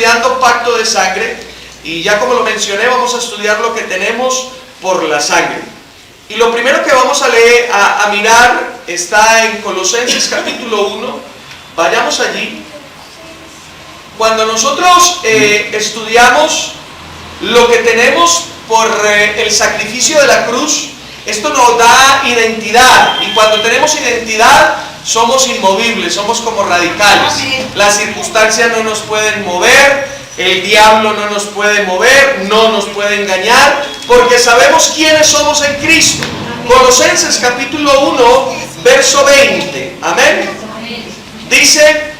estudiando pacto de sangre y ya como lo mencioné vamos a estudiar lo que tenemos por la sangre. Y lo primero que vamos a leer, a mirar, está en Colosenses capítulo 1. Vayamos allí. Cuando nosotros estudiamos lo que tenemos por el sacrificio de la cruz, esto nos da identidad. Y cuando tenemos identidad, somos inmovibles, somos como radicales. Las circunstancias no nos pueden mover, el diablo no nos puede mover, no nos puede engañar, porque sabemos quiénes somos en Cristo. Colosenses capítulo 1, verso 20. Amén. Dice: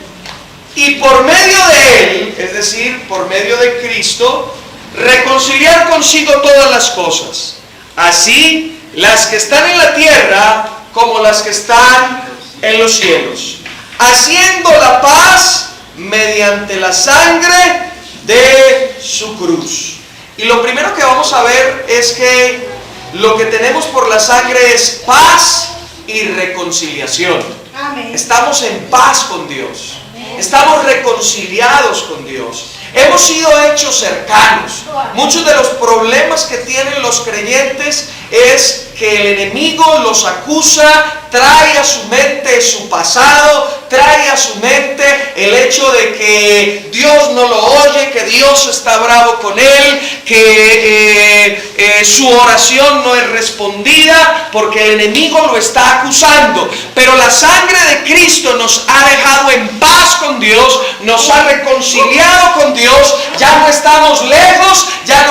y por medio de Él, es decir, por medio de Cristo, reconciliar consigo todas las cosas, así las que están en la tierra como las que están en los cielos, haciendo la paz mediante la sangre de su cruz. Y lo primero que vamos a ver es que lo que tenemos por la sangre es paz y reconciliación. Amén. Estamos en paz con Dios. Estamos reconciliados con Dios. Hemos sido hechos cercanos. Muchos de los problemas que tienen los creyentes es que el enemigo los acusa, trae a su mente su pasado, trae a su mente el hecho de que Dios no lo oye, que Dios está bravo con él, que su oración no es respondida porque el enemigo lo está acusando. Pero la sangre de Cristo nos ha dejado en paz con Dios, nos ha reconciliado con Dios. Ya no estamos lejos, ya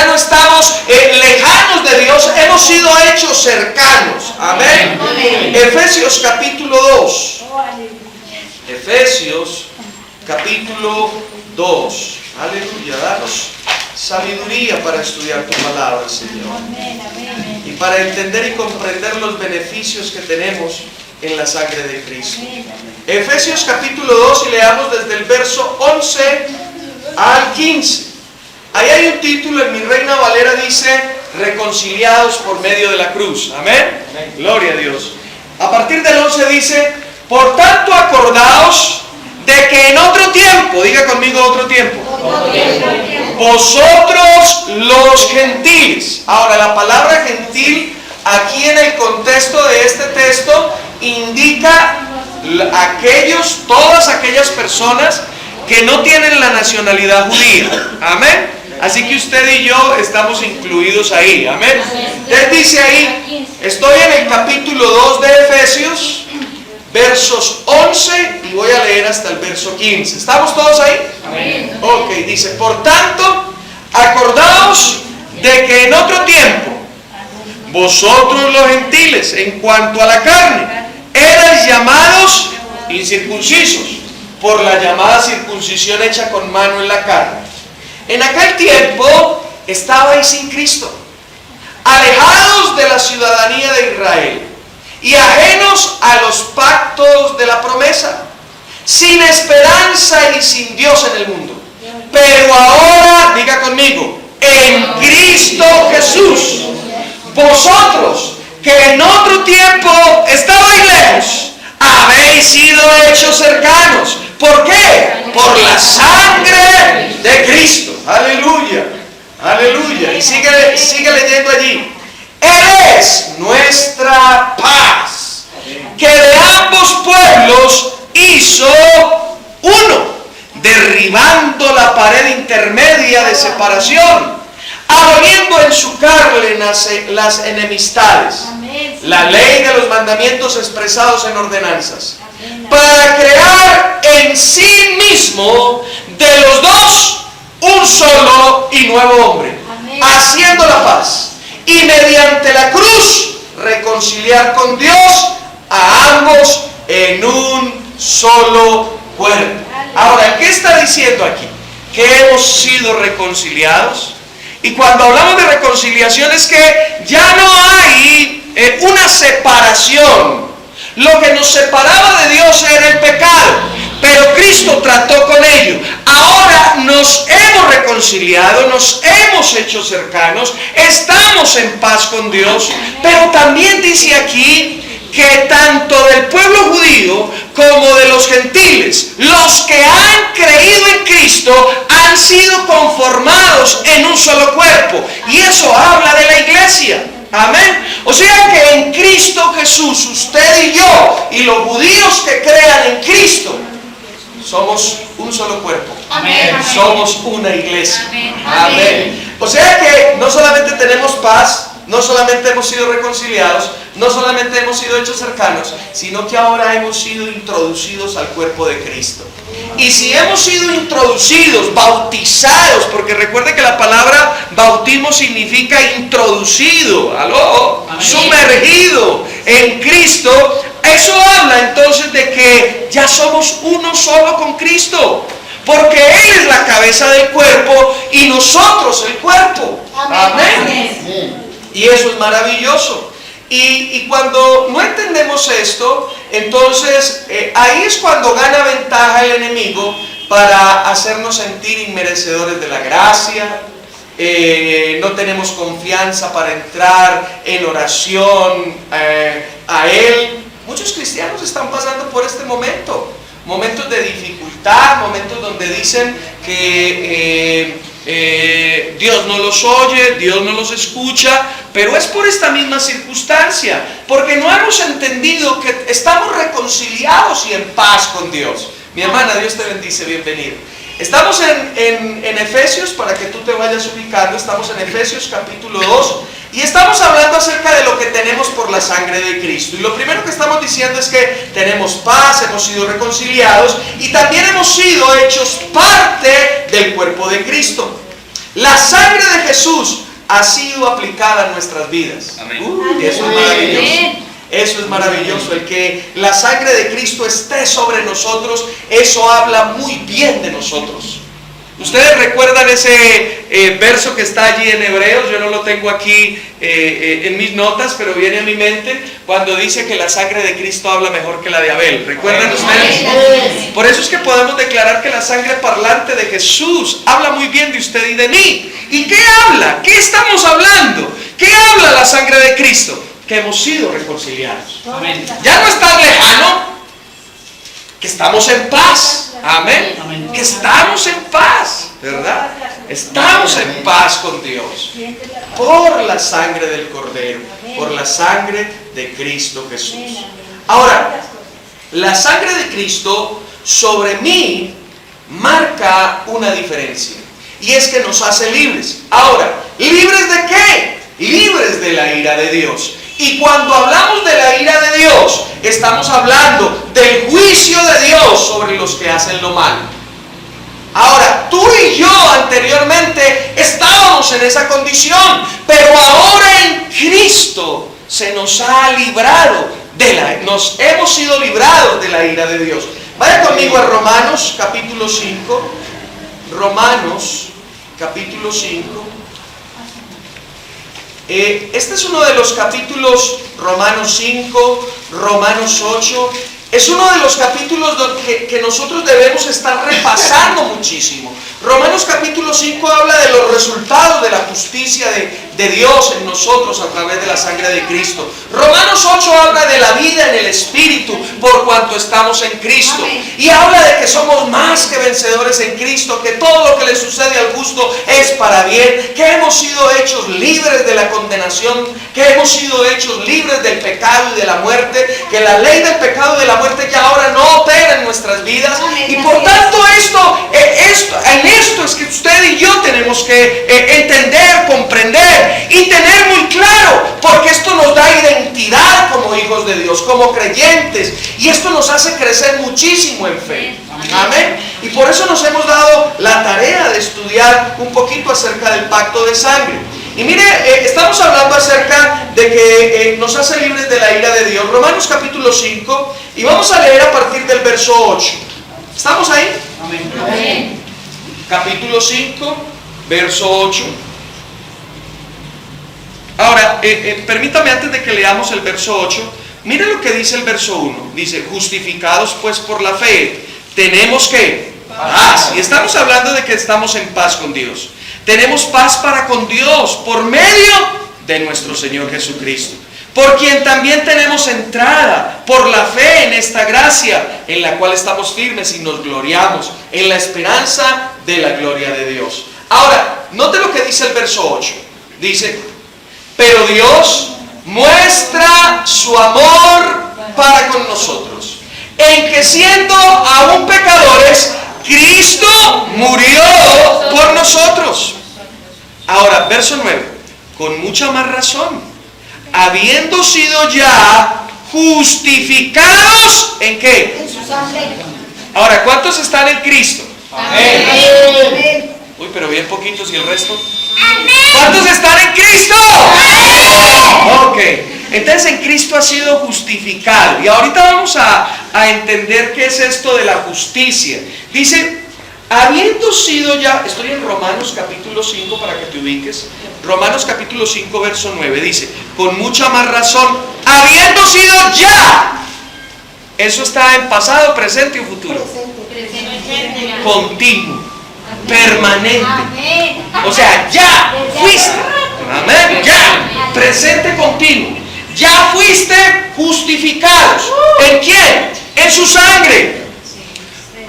no estamos lejanos de Dios, hemos sido hechos cercanos. Amén. Efesios capítulo 2. Efesios capítulo 2. Aleluya. Danos sabiduría para estudiar tu palabra, Señor. Y para entender y comprender los beneficios que tenemos en la sangre de Cristo. Efesios capítulo 2, y leamos desde el verso 11 al 15. Ahí hay un título, en mi Reina Valera dice: reconciliados por medio de la cruz. Amén. Gloria a Dios. A partir del 11 dice: por tanto acordaos de que en otro tiempo, diga conmigo otro tiempo, vosotros los gentiles. Ahora, la palabra gentil aquí en el contexto de este texto indica todas aquellas personas que no tienen la nacionalidad judía. Amén. Así que usted y yo estamos incluidos ahí. Amén. Él dice ahí, estoy en el capítulo 2 de Efesios, versos 11, y voy a leer hasta el verso 15. ¿Estamos todos ahí? Amén. Ok, dice: por tanto, acordaos de que en otro tiempo, vosotros los gentiles, en cuanto a la carne, erais llamados incircuncisos, por la llamada circuncisión hecha con mano en la carne. En aquel tiempo estabais sin Cristo, alejados de la ciudadanía de Israel y ajenos a los pactos de la promesa, sin esperanza y sin Dios en el mundo. Pero ahora, diga conmigo, en Cristo Jesús, vosotros que en otro tiempo estabais lejos, habéis sido hechos cercanos. ¿Por qué? Por la sangre de Cristo. Aleluya, aleluya. Y sigue leyendo allí. Él es nuestra paz, que de ambos pueblos hizo uno, derribando la pared intermedia de separación, aboliendo en su carne las enemistades, la ley de los mandamientos expresados en ordenanzas, para crear en sí mismo de los dos un solo y nuevo hombre, haciendo la paz, y mediante la cruz reconciliar con Dios a ambos en un solo cuerpo. Ahora, ¿qué está diciendo aquí? Que hemos sido reconciliados. Y cuando hablamos de reconciliación es que ya no hay una separación. Lo que nos separaba de Dios era el pecado, pero Cristo trató con ello. Ahora nos hemos reconciliado, nos hemos hecho cercanos, estamos en paz con Dios. Pero también dice aquí que tanto del pueblo judío como de los gentiles, los que han creído en Cristo, han sido conformados en un solo cuerpo. Y eso habla de la iglesia. Amén. O sea que en Cristo Jesús, usted y yo, y los judíos que crean en Cristo, somos un solo cuerpo. Amén. Somos una iglesia. Amén. Amén. O sea que no solamente tenemos paz, no solamente hemos sido reconciliados, no solamente hemos sido hechos cercanos, sino que ahora hemos sido introducidos al cuerpo de Cristo. Y si hemos sido introducidos, bautizados, porque recuerde que la palabra bautismo significa introducido, aló, sumergido en Cristo, eso habla entonces de que ya somos uno solo con Cristo. Porque Él es la cabeza del cuerpo y nosotros el cuerpo. Amén. Y eso es maravilloso. Y cuando no entendemos esto, entonces ahí es cuando gana ventaja el enemigo para hacernos sentir inmerecedores de la gracia. No tenemos confianza para entrar en oración a Él. Muchos cristianos están pasando por este momento. Momentos de dificultad, momentos donde dicen que Dios no los oye, Dios no los escucha, pero es por esta misma circunstancia, porque no hemos entendido que estamos reconciliados y en paz con Dios. Mi hermana, Dios te bendice, bienvenida. Estamos en Efesios, para que tú te vayas ubicando, estamos en Efesios capítulo 2, y estamos hablando acerca de lo que tenemos por la sangre de Cristo. Y lo primero que estamos diciendo es que tenemos paz, hemos sido reconciliados y también hemos sido hechos parte del cuerpo de Cristo. La sangre de Jesús ha sido aplicada a nuestras vidas. Amén. Eso es maravilloso. Eso es maravilloso. El que la sangre de Cristo esté sobre nosotros, eso habla muy bien de nosotros. Ustedes recuerdan ese verso que está allí en Hebreos, yo no lo tengo aquí en mis notas, pero viene a mi mente cuando dice que la sangre de Cristo habla mejor que la de Abel. ¿Recuerdan ustedes? Por eso es que podemos declarar que la sangre parlante de Jesús habla muy bien de usted y de mí. ¿Y qué habla? ¿Qué estamos hablando? ¿Qué habla la sangre de Cristo? Que hemos sido reconciliados. Amén. Ya no es tan lejano, que estamos en paz. Amén. Amén. Que estamos en paz, ¿verdad? Estamos en paz con Dios por la sangre del Cordero, por la sangre de Cristo Jesús. Ahora, la sangre de Cristo sobre mí marca una diferencia, y es que nos hace libres. Ahora, ¿libres de qué? Libres de la ira de Dios. Y cuando hablamos de la ira de Dios, estamos hablando del juicio de Dios sobre los que hacen lo malo. Ahora, tú y yo anteriormente estábamos en esa condición, pero ahora en Cristo se nos ha librado nos hemos sido librados de la ira de Dios. Vaya conmigo a Romanos capítulo 5. Romanos capítulo 5. Este es uno de los capítulos, Romanos 5, Romanos 8, es uno de los capítulos que nosotros debemos estar repasando muchísimo. Romanos capítulo 5 habla de los resultados de la justicia de Dios en nosotros a través de la sangre de Cristo. Romanos 8 habla de la vida en el Espíritu por cuanto estamos en Cristo. Y habla de que somos más que vencedores en Cristo, que todo lo que le sucede al justo es para bien, que hemos sido hechos libres de la condenación, que hemos sido hechos libres del pecado y de la muerte, que la ley del pecado y de la muerte ya ahora no opera en nuestras vidas. Y por tanto en esto es que usted y yo tenemos que entender, comprender y tener muy claro, porque esto nos da identidad como hijos de Dios, como creyentes, y esto nos hace crecer muchísimo en fe. Amén. Y por eso nos hemos dado la tarea de estudiar un poquito acerca del pacto de sangre. Y mire, estamos hablando acerca de que nos hace libres de la ira de Dios. Romanos capítulo 5, y vamos a leer a partir del verso 8. ¿Estamos ahí? Amén. Amén. Capítulo 5, verso 8. Ahora, permítame antes de que leamos el verso 8, mire lo que dice el verso 1. Dice, justificados pues por la fe, tenemos que paz. Y estamos hablando de que estamos en paz con Dios. Tenemos paz para con Dios por medio de nuestro Señor Jesucristo. por quien también tenemos entrada por la fe en esta gracia, en la cual estamos firmes y nos gloriamos en la esperanza de la gloria de Dios. Ahora, note lo que dice el verso 8. Dice, pero Dios muestra su amor para con nosotros, en que siendo aún pecadores, Cristo murió por nosotros. Ahora, verso 9, con mucha más razón, habiendo sido ya justificados, ¿en qué? En su sangre. Ahora, ¿cuántos están en Cristo? Amén. Amén. Uy, pero bien poquitos, ¿y el resto? Amén. ¿Cuántos están en Cristo? Amén. Ok, entonces en Cristo ha sido justificado. Y ahorita vamos a entender qué es esto de la justicia. Dice, habiendo sido ya, estoy en Romanos capítulo 5 para que te ubiques. Romanos capítulo 5 verso 9 dice, con mucha más razón, habiendo sido ya. Eso está en pasado, presente y futuro. Presente. Continuo, permanente. Amén. O sea, ya fuiste. Amén. Ya. Presente continuo. Ya fuiste justificados. ¿En quién? En su sangre.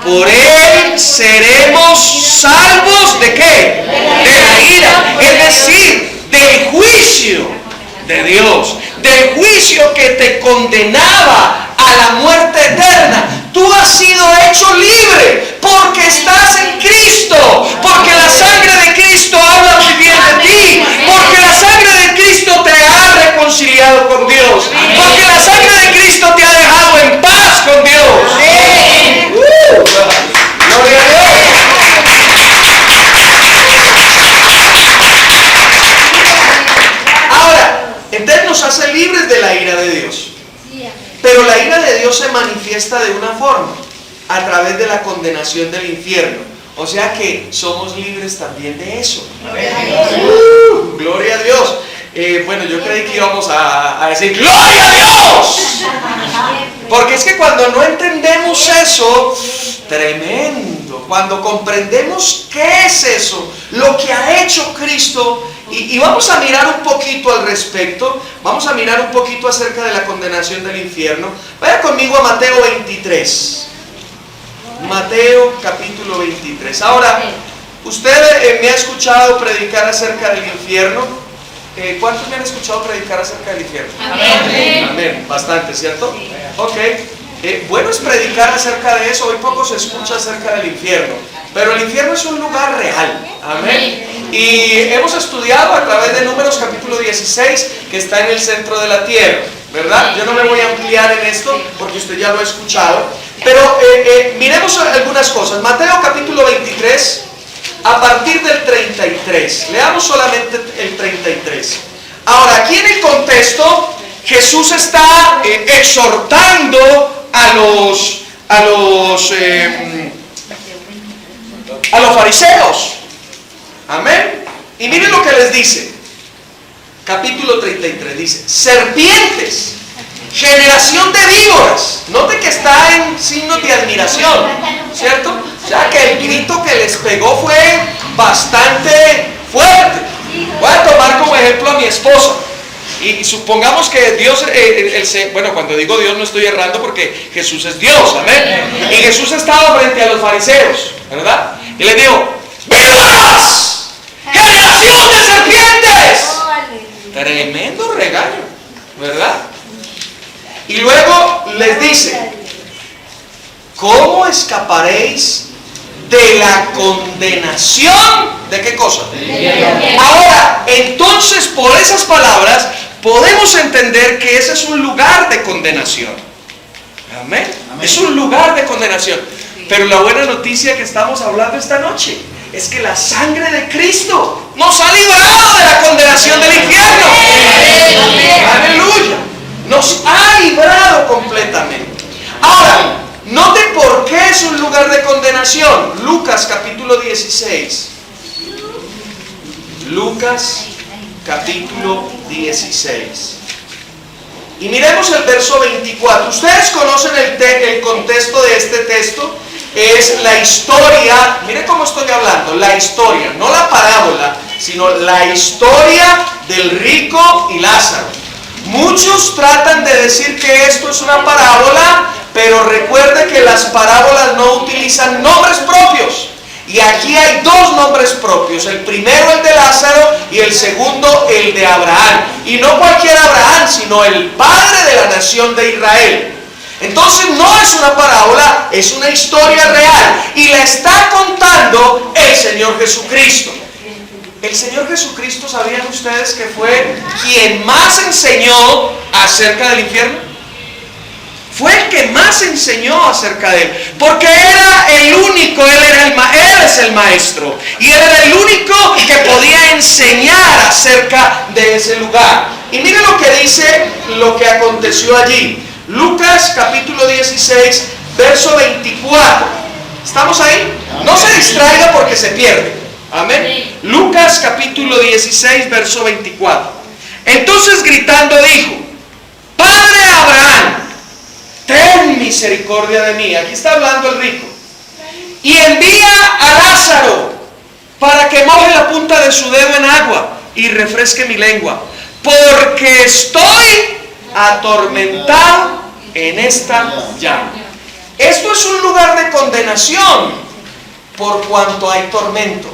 Por él seremos salvos ¿de qué? De la ira. Es decir, del juicio de Dios. Del juicio que te condenaba a la muerte eterna. Tú has sido hecho libre porque estás en Cristo, porque la sangre de Cristo habla muy bien de ti, porque la sangre de Cristo te ha reconciliado con Dios, porque la sangre de Cristo te ha dejado en paz con Dios. Gloria a Dios. Ahora, entonces nos hace libres de la ira de Dios. Pero la ira de Dios se manifiesta de una forma, a través de la condenación del infierno. O sea que somos libres también de eso. Gloria a Dios. Bueno, yo creí que íbamos a decir ¡Gloria a Dios! Porque es que cuando no entendemos eso, tremendo. Cuando comprendemos qué es eso, lo que ha hecho Cristo, y vamos a mirar un poquito al respecto, vamos a mirar un poquito acerca de la condenación del infierno. Vaya conmigo a Mateo 23. Mateo capítulo 23. Ahora, usted me ha escuchado predicar acerca del infierno. ¿Cuántos me han escuchado predicar acerca del infierno? Amén. Amén. Bastante, ¿cierto? Ok. Bueno es predicar acerca de eso. Hoy poco se escucha acerca del infierno. Pero el infierno es un lugar real. Amén. Y hemos estudiado a través de Números capítulo 16 que está en el centro de la tierra, ¿verdad? Yo no me voy a ampliar en esto porque usted ya lo ha escuchado. Pero miremos algunas cosas. Mateo capítulo 23, a partir del 33. Leamos solamente el 33. Ahora, aquí en el contexto, Jesús está exhortando a los fariseos. Amén. Y miren lo que les dice. Capítulo 33 dice, serpientes, generación de víboras. Note que está en signos de admiración, ¿cierto? O sea que el grito que les pegó fue bastante fuerte. Voy a tomar como ejemplo a mi esposa. Y supongamos que Dios, bueno, cuando digo Dios no estoy errando porque Jesús es Dios, amén. Y Jesús estaba frente a los fariseos, ¿verdad? Y les dijo, ¡víboras! ¡Generación de serpientes! Tremendo regaño, ¿verdad? Y luego les dice, ¿cómo escaparéis de la condenación? ¿De qué cosa? Ahora, entonces, por esas palabras, podemos entender que ese es un lugar de condenación. Amén. Es un lugar de condenación. Pero la buena noticia que estamos hablando esta noche es que la sangre de Cristo nos ha librado de la condenación del infierno. Aleluya. Nos ha librado completamente. Ahora, note por qué es un lugar de condenación. Lucas capítulo 16. Lucas capítulo 16. Y miremos el verso 24. Ustedes conocen el contexto de este texto. Es la historia, mire cómo estoy hablando, la historia, no la parábola, sino la historia del rico y Lázaro. Muchos tratan de decir que esto es una parábola, pero recuerde que las parábolas no utilizan nombres propios. Y aquí hay dos nombres propios, el primero el de Lázaro y el segundo el de Abraham. Y no cualquier Abraham, sino el padre de la nación de Israel. Entonces no es una parábola, es una historia real. Y la está contando el Señor Jesucristo. El Señor Jesucristo, ¿sabían ustedes que fue quien más enseñó acerca del infierno? Fue el que más enseñó acerca de él, porque era el único, él es el maestro, y él era el único que podía enseñar acerca de ese lugar. Y mire lo que dice, lo que aconteció allí. Lucas capítulo 16, verso 24. ¿Estamos ahí? No se distraiga porque se pierde. Amén. Lucas capítulo 16, verso 24. Entonces gritando dijo: Padre Abraham, ten misericordia de mí. Aquí está hablando el rico. Y envía a Lázaro para que moje la punta de su dedo en agua y refresque mi lengua, porque estoy atormentado en esta llama. Esto es un lugar de condenación por cuanto hay tormento.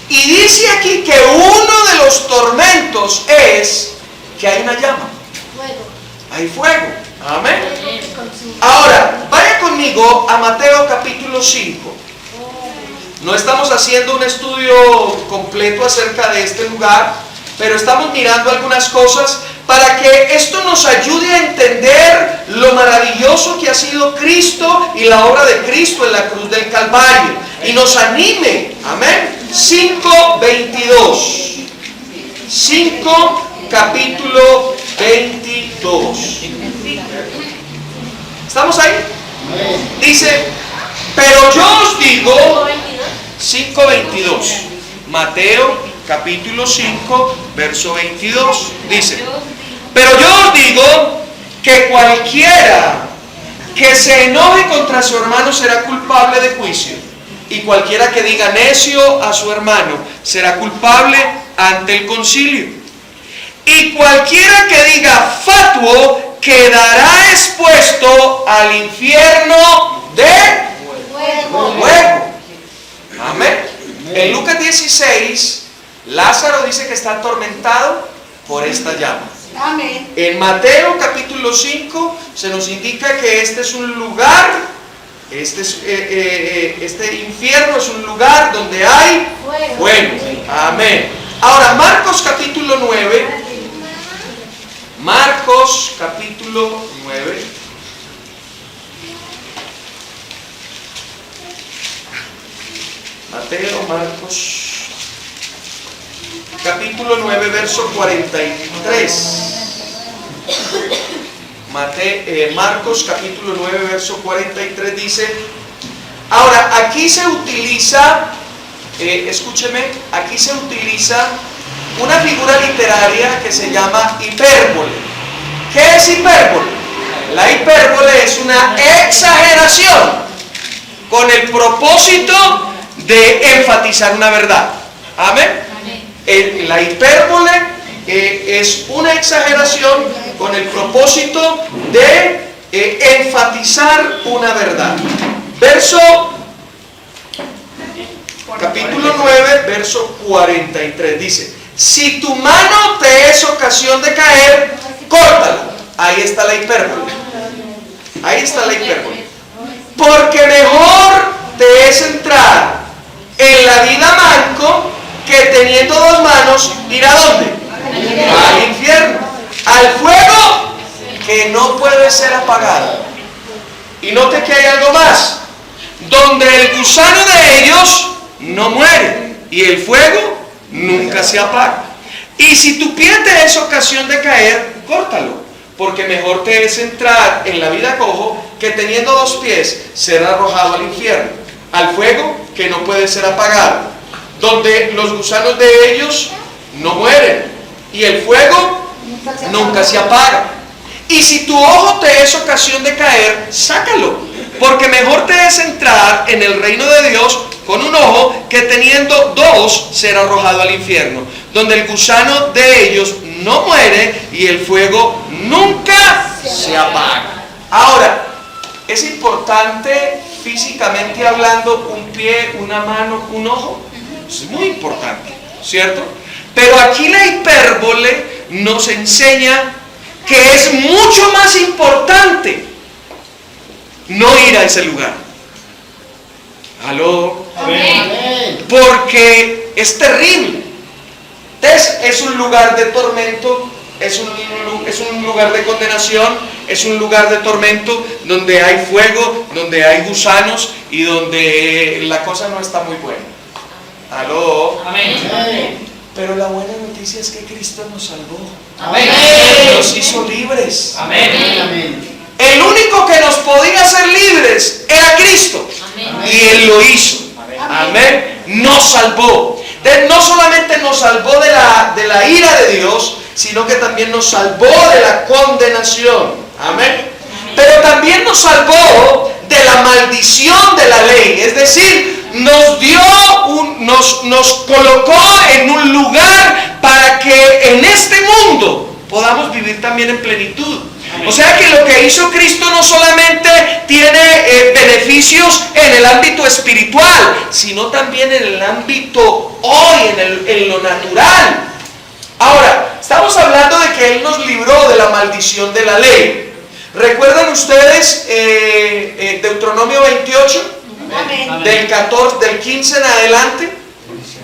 Y dice aquí que uno de los tormentos es que hay una llama. Hay fuego. Amén. Ahora, vaya conmigo a Mateo capítulo 5. No estamos haciendo un estudio completo acerca de este lugar, pero estamos mirando algunas cosas para que esto nos ayude a entender lo maravilloso que ha sido Cristo y la obra de Cristo en la cruz del Calvario. Y nos anime. Amén. 5:22. 5 capítulo 22. ¿Estamos ahí? Dice, pero yo os digo, 5:22. Mateo capítulo 5, verso 22. Dice, pero yo os digo que cualquiera que se enoje contra su hermano será culpable de juicio. Y cualquiera que diga necio a su hermano será culpable ante el concilio. Y cualquiera que diga fatuo quedará expuesto al infierno de fuego. Amén. En Lucas 16, Lázaro dice que está atormentado por esta llama. Amén. En Mateo capítulo 5 se nos indica que este es un lugar, este infierno es un lugar donde hay fuego. Amén. Ahora, Marcos capítulo 9. Marcos capítulo 9. Marcos capítulo 9, verso 43. Marcos capítulo 9, verso 43 dice, ahora aquí se utiliza, escúcheme, aquí se utiliza una figura literaria que se llama hipérbole. ¿Qué es hipérbole? La hipérbole es una exageración con el propósito de enfatizar una verdad. Amén. La hipérbole es una exageración con el propósito de enfatizar una verdad. Capítulo 9, verso 43 dice, si tu mano te es ocasión de caer, córtala. Ahí está la hipérbole. Ahí está la hipérbole. Porque mejor te es entrar en la vida manco que teniendo dos manos ir a ¿dónde? Al infierno, al fuego que no puede ser apagado. Y note que hay algo más, donde el gusano de ellos no muere y el fuego nunca se apaga. Y si tu pie te es ocasión de caer, córtalo, porque mejor te es entrar en la vida cojo que teniendo dos pies ser arrojado al infierno, al fuego que no puede ser apagado, donde los gusanos de ellos no mueren y el fuego nunca se apaga. Y si tu ojo te es ocasión de caer, sácalo, porque mejor te es entrar en el reino de Dios con un ojo que teniendo dos ser arrojado al infierno, donde el gusano de ellos no muere y el fuego nunca se apaga. Ahora, es importante físicamente hablando un pie, una mano, un ojo. Es muy importante, ¿cierto? Pero aquí la hipérbole nos enseña que es mucho más importante no ir a ese lugar. ¿Aló? Amén. Porque es terrible. Entonces, es un lugar de tormento, es un lugar de condenación, es un lugar de tormento donde hay fuego, donde hay gusanos y donde la cosa no está muy buena. ¿Aló? Amén. Pero la buena noticia es que Cristo nos salvó. Amén. Nos hizo libres. Amén. El único que nos podía hacer libres era Cristo. Amén. Y Él lo hizo. Amén. Nos salvó. No solamente nos salvó de la ira de Dios, sino que también nos salvó de la condenación. Amén. Pero también nos salvó de la maldición de la ley. Es decir, nos colocó en un lugar para que en este mundo podamos vivir también en plenitud. O sea que lo que hizo Cristo no solamente tiene beneficios en el ámbito espiritual, sino también en el ámbito hoy, en lo natural. Ahora, estamos hablando de que Él nos libró de la maldición de la ley. ¿Recuerdan ustedes Deuteronomio 28? Amén. Del 15 en adelante,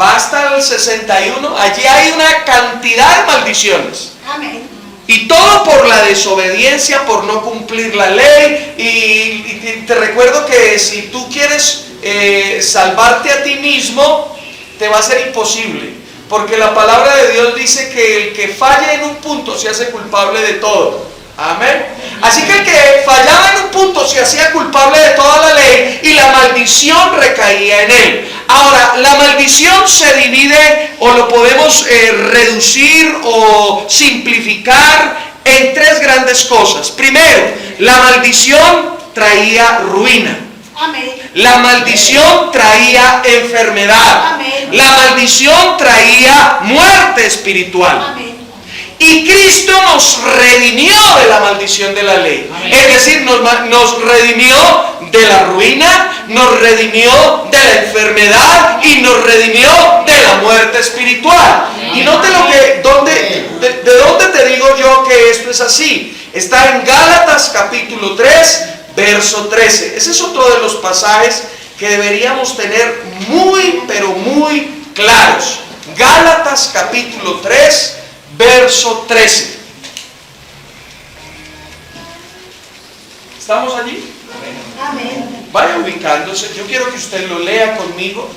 va hasta el 61. Allí hay una cantidad de maldiciones. Amén. Y todo por la desobediencia, por no cumplir la ley. Y te recuerdo que si tú quieres salvarte a ti mismo, te va a ser imposible. Porque la palabra de Dios dice que el que falla en un punto se hace culpable de todo. Amén. Así que el que fallaba en un punto se hacía culpable de toda la ley y la maldición recaía en él. Ahora, la maldición se divide o lo podemos reducir o simplificar en tres grandes cosas. Primero, la maldición traía ruina. Amén. La maldición traía enfermedad. Amén. La maldición traía muerte espiritual. Amén. Y Cristo nos redimió de la maldición de la ley. Amén. Es decir, nos redimió de la ruina, nos redimió de la enfermedad y nos redimió de la muerte espiritual. Amén. Y note de dónde te digo yo que esto es así. Está en Gálatas capítulo 3, verso 13. Ese es otro de los pasajes que deberíamos tener muy, pero muy claros. Gálatas capítulo 3, verso 13. ¿Estamos allí? Amén. Vaya ubicándose. Yo quiero que usted lo lea conmigo,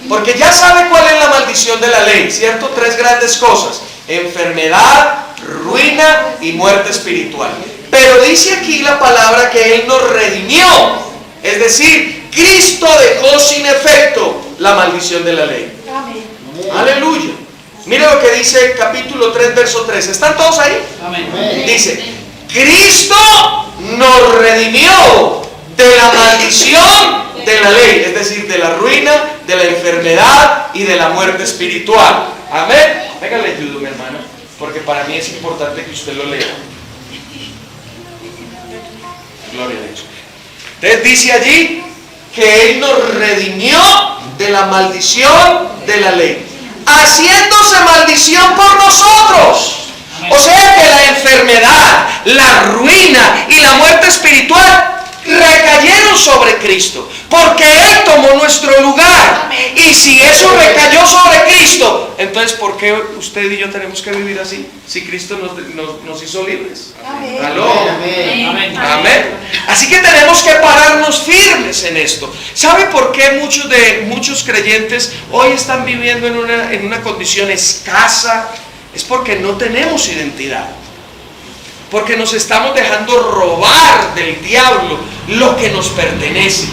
porque ya sabe cuál es la maldición de la ley, ¿cierto? Tres grandes cosas: enfermedad, ruina y muerte espiritual. Pero dice aquí la palabra que Él nos redimió. Es decir, Cristo dejó sin efecto la maldición de la ley. Amén. Aleluya. Mira lo que dice capítulo 3, verso 13. ¿Están todos ahí? Amén. Dice: Cristo nos redimió de la maldición de la ley, es decir, de la ruina, de la enfermedad y de la muerte espiritual. Amén. Venga, le ayudo, mi hermano, porque para mí es importante que usted lo lea. Gloria a Dios. Entonces dice allí que Él nos redimió de la maldición de la ley, haciéndose maldición por nosotros. O sea que la enfermedad, la ruina y la muerte espiritual recayeron sobre Cristo, porque Él tomó nuestro lugar. Amén. Y si eso recayó sobre Cristo, entonces ¿por qué usted y yo tenemos que vivir así? Si Cristo nos hizo libres. Amén. ¿Aló? Amén. Amén. Así que tenemos que pararnos firmes en esto. ¿Sabe por qué muchos creyentes hoy están viviendo en una condición escasa? Es porque no tenemos identidad. Porque nos estamos dejando robar del diablo lo que nos pertenece.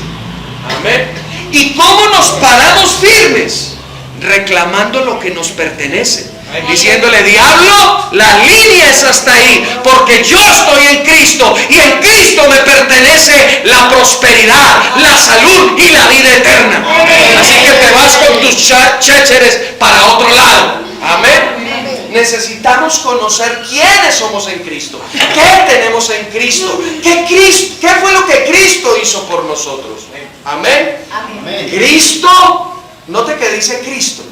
Amén. ¿Y cómo nos paramos firmes? Reclamando lo que nos pertenece. Diciéndole: diablo, la línea es hasta ahí, porque yo estoy en Cristo y en Cristo me pertenece la prosperidad, la salud y la vida eterna. Así que te vas con tus chécheres para otro lado. Amén. necesitamos conocer quiénes somos en Cristo, qué tenemos en Cristo, qué fue lo que Cristo hizo por nosotros. Amén. Amén. Cristo, note que dice Cristo,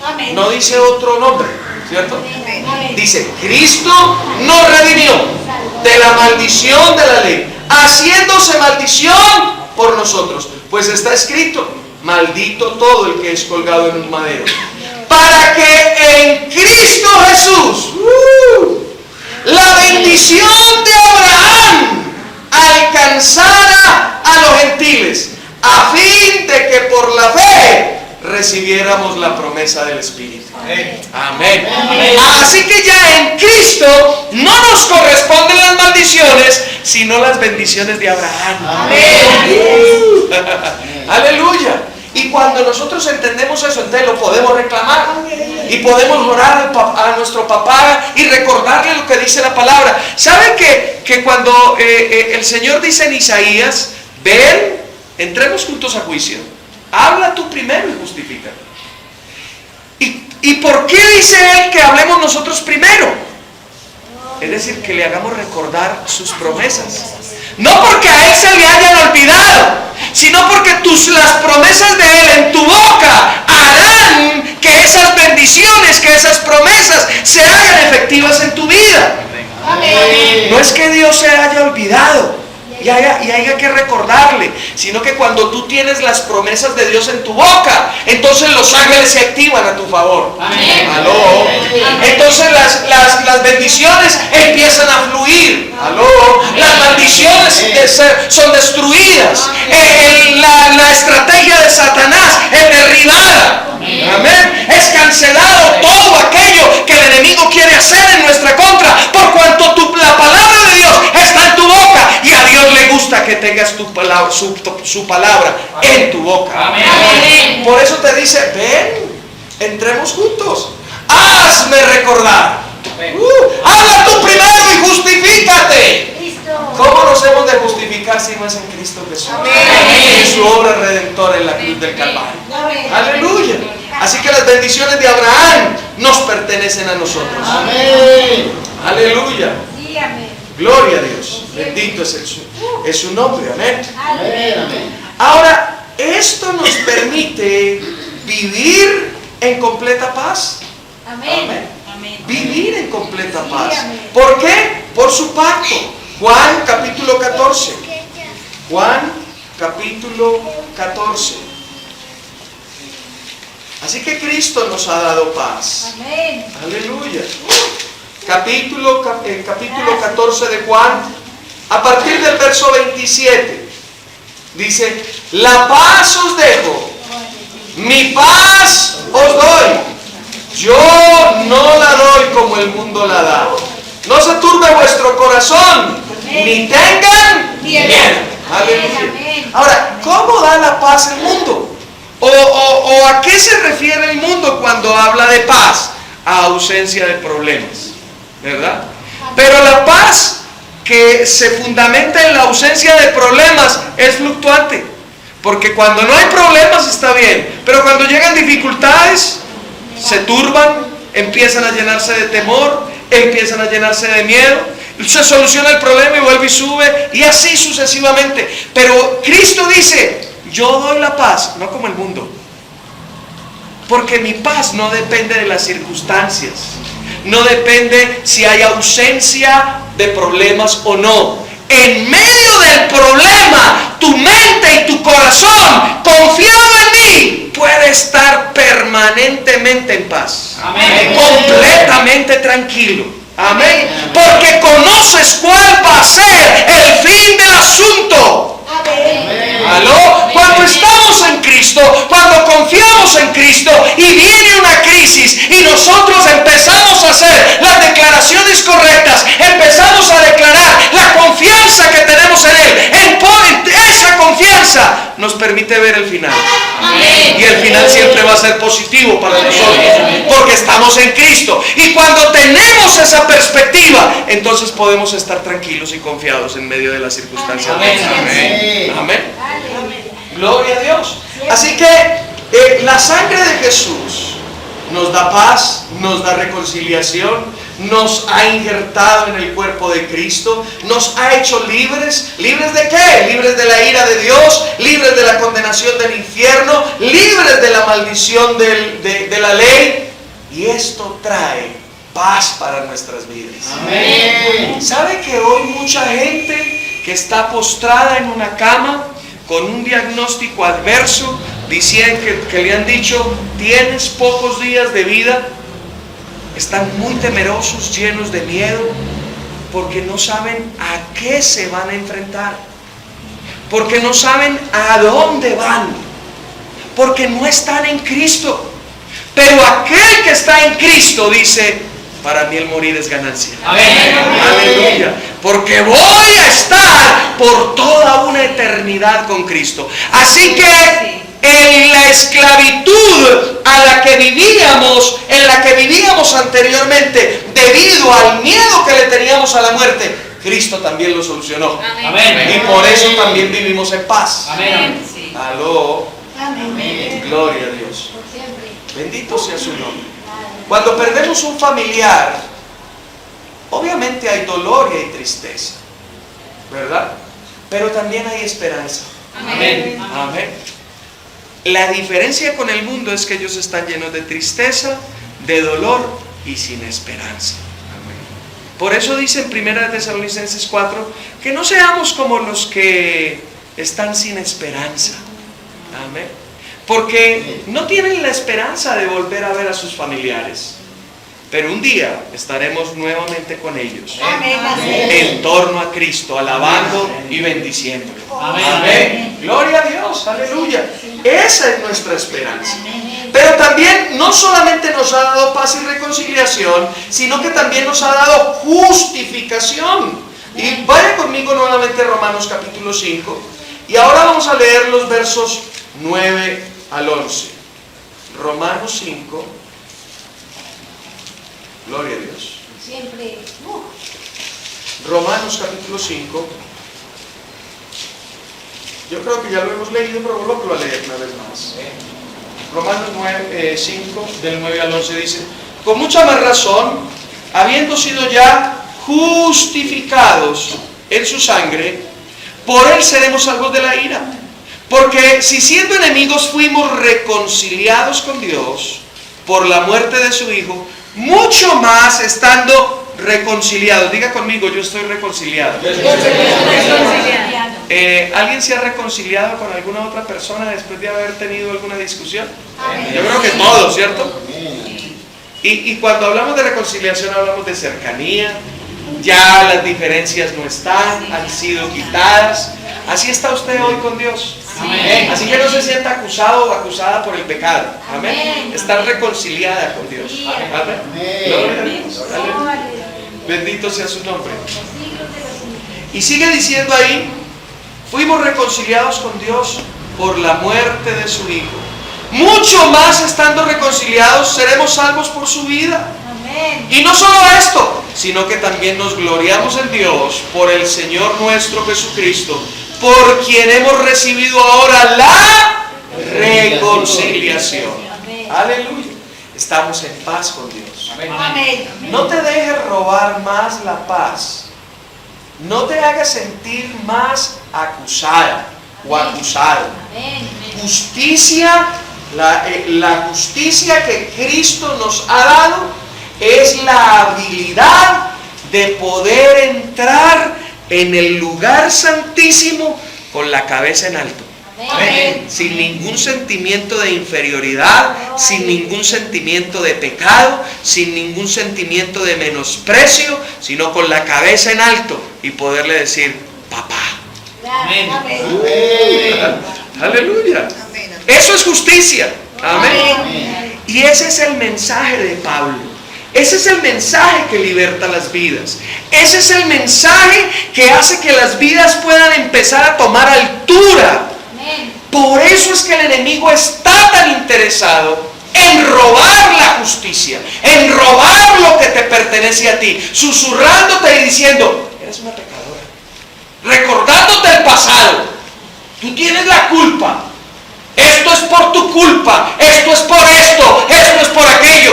Amén. no dice otro nombre, ¿cierto? Amén. Dice, Cristo nos redimió de la maldición de la ley, haciéndose maldición por nosotros. Pues está escrito, maldito todo el que es colgado en un madero, para que en Cristo Jesús la bendición de Abraham alcanzara a los gentiles, a fin de que por la fe recibiéramos la promesa del Espíritu. Amén. Amén. Así que ya en Cristo no nos corresponden las maldiciones, sino las bendiciones de Abraham. Amén. Aleluya. Y cuando nosotros entendemos eso, entonces lo podemos reclamar y podemos orar a nuestro papá y recordarle lo que dice la palabra. ¿Saben que cuando el Señor dice en Isaías, ven, entremos juntos a juicio, habla tú primero y justifica? ¿Y por qué dice Él que hablemos nosotros primero? Es decir, que le hagamos recordar sus promesas. No porque a Él se le hayan olvidado, sino porque las promesas de Él en tu boca harán que esas bendiciones, que esas promesas se hagan efectivas en tu vida. Amén. No es que Dios se haya olvidado y haya que recordarle, sino que cuando tú tienes las promesas de Dios en tu boca, entonces los ángeles se activan a tu favor. Amén. ¿Aló? Entonces las bendiciones empiezan a fluir. ¿Aló? Las maldiciones son destruidas. La estrategia de Satanás es derribada. Amén. Es cancelado todo aquello que el enemigo quiere hacer en nuestra contra, por cuanto la palabra de Dios está en tu boca, y a Dios le gusta que tengas su palabra en tu boca. Amén. Por eso te dice, ven, entremos juntos, hazme recordar. Habla tú primero y justifícate. ¿Cómo nos hemos de justificar si no es en Cristo Jesús? Amén. En su obra redentora en la cruz del Calvario. Amén. Aleluya. Así que las bendiciones de Abraham nos pertenecen a nosotros. Amén. Aleluya. Sí, amén. Gloria a Dios. Bendito es su nombre. Amén. Amén. Ahora, esto nos permite vivir en completa paz. Amén. Vivir en completa paz. Sí, amén. ¿Por qué? Por su pacto. Juan capítulo 14. Juan capítulo 14. Así que Cristo nos ha dado paz. Amén. Aleluya. Capítulo 14 de Juan, a partir del verso 27, dice, la paz os dejo, mi paz os doy. Yo no la doy como el mundo la da. No se turbe vuestro corazón, ni tengan miedo. Aleluya. Ahora, ¿cómo da la paz el mundo? ¿O a qué se refiere el mundo cuando habla de paz? A ausencia de problemas, ¿verdad? Pero la paz que se fundamenta en la ausencia de problemas es fluctuante. Porque cuando no hay problemas está bien, pero cuando llegan dificultades, se turban, empiezan a llenarse de temor, empiezan a llenarse de miedo, se soluciona el problema y vuelve y sube, y así sucesivamente. Pero Cristo dice, yo doy la paz, no como el mundo, porque mi paz no depende de las circunstancias, no depende si hay ausencia de problemas o no. En medio del problema, tu mente y tu corazón, confiado en mí, puede estar permanentemente en paz. Amén. Completamente tranquilo. Amén. Porque conoces cuál va a ser el fin del asunto. Amén. ¿Aló? Cuando estamos en Cristo, cuando confiamos en Cristo y viene una crisis y nosotros empezamos a hacer las declaraciones correctas, empezamos a declarar la confianza que tenemos en Él, esa confianza nos permite ver el final. Amén. Y el final siempre va a ser positivo para nosotros, porque estamos en Cristo. Y cuando tenemos esa perspectiva, entonces podemos estar tranquilos y confiados en medio de las circunstancias. Amén. Amén. Gloria a Dios. Así que la sangre de Jesús nos da paz, nos da reconciliación, nos ha injertado en el cuerpo de Cristo, nos ha hecho libres. ¿Libres de qué? Libres de la ira de Dios, libres de la condenación del infierno, libres de la maldición de la ley. Y esto trae paz para nuestras vidas. Amén. ¿Sabe que hoy mucha gente que está postrada en una cama con un diagnóstico adverso, dicen que le han dicho, tienes pocos días de vida, están muy temerosos, llenos de miedo, porque no saben a qué se van a enfrentar, porque no saben a dónde van, porque no están en Cristo? Pero aquel que está en Cristo dice, para mí el morir es ganancia. Amén. Aleluya. Porque voy a estar por toda una eternidad con Cristo. Así que en la esclavitud a la que vivíamos, anteriormente, debido al miedo que le teníamos a la muerte, Cristo también lo solucionó. Amén. Y por eso también vivimos en paz. Amén. Aló. Amén. Gloria a Dios. Bendito sea su nombre. Cuando perdemos un familiar, obviamente hay dolor y hay tristeza, ¿verdad? Pero también hay esperanza. Amén. Amén. La diferencia con el mundo es que ellos están llenos de tristeza, de dolor y sin esperanza. Amén. Por eso dice en 1 Tesalonicenses 4 que no seamos como los que están sin esperanza. Amén. Porque no tienen la esperanza de volver a ver a sus familiares. Pero un día estaremos nuevamente con ellos. Amén. En torno a Cristo, alabando y bendiciéndolo. Amén. Amén. Gloria a Dios. Aleluya. Esa es nuestra esperanza. Pero también no solamente nos ha dado paz y reconciliación, sino que también nos ha dado justificación. Y vaya conmigo nuevamente a Romanos capítulo 5. Y ahora vamos a leer los versos 9 al 11. Romanos 5. Gloria a Dios. Siempre. Romanos capítulo 5. Yo creo que ya lo hemos leído, pero vuelvo a leer una vez más. Romanos 5, del 9 al 11 dice: con mucha más razón, habiendo sido ya justificados en su sangre, por él seremos salvos de la ira. Porque si siendo enemigos fuimos reconciliados con Dios por la muerte de su Hijo, mucho más estando reconciliados. Diga conmigo, yo estoy reconciliado. ¿Alguien se ha reconciliado con alguna otra persona después de haber tenido alguna discusión? Yo creo que todos, ¿cierto? Y cuando hablamos de reconciliación hablamos de cercanía. Ya las diferencias no están, han sido quitadas. Así está usted hoy con Dios. Amén. Así que no se sienta acusado o acusada por el pecado. Amén. Está reconciliada con Dios. Amén. Gloria a Dios. Aleluya. Bendito sea su nombre. Y sigue diciendo ahí: fuimos reconciliados con Dios por la muerte de su Hijo. Mucho más estando reconciliados seremos salvos por su vida. Y no solo esto, sino que también nos gloriamos en Dios por el Señor nuestro Jesucristo, por quien hemos recibido ahora la reconciliación. Aleluya. Estamos en paz con Dios. Amén. No te dejes robar más la paz. No te hagas sentir más acusada o acusado. Justicia, la justicia que Cristo nos ha dado es la habilidad de poder entrar en el lugar santísimo con la cabeza en alto. Amén. Sin ningún sentimiento de inferioridad, sin ningún sentimiento de pecado, sin ningún sentimiento de menosprecio, sino con la cabeza en alto y poderle decir: papá. Amén. Aleluya. Eso es justicia. Amén. Y ese es el mensaje de Pablo. Ese es el mensaje que liberta las vidas. Ese es el mensaje que hace que las vidas puedan empezar a tomar altura. Por eso es que el enemigo está tan interesado en robar la justicia, en robar lo que te pertenece a ti, susurrándote y diciendo: eres una pecadora, recordándote el pasado. Tú tienes la culpa. Esto es por tu culpa, esto es por esto es por aquello.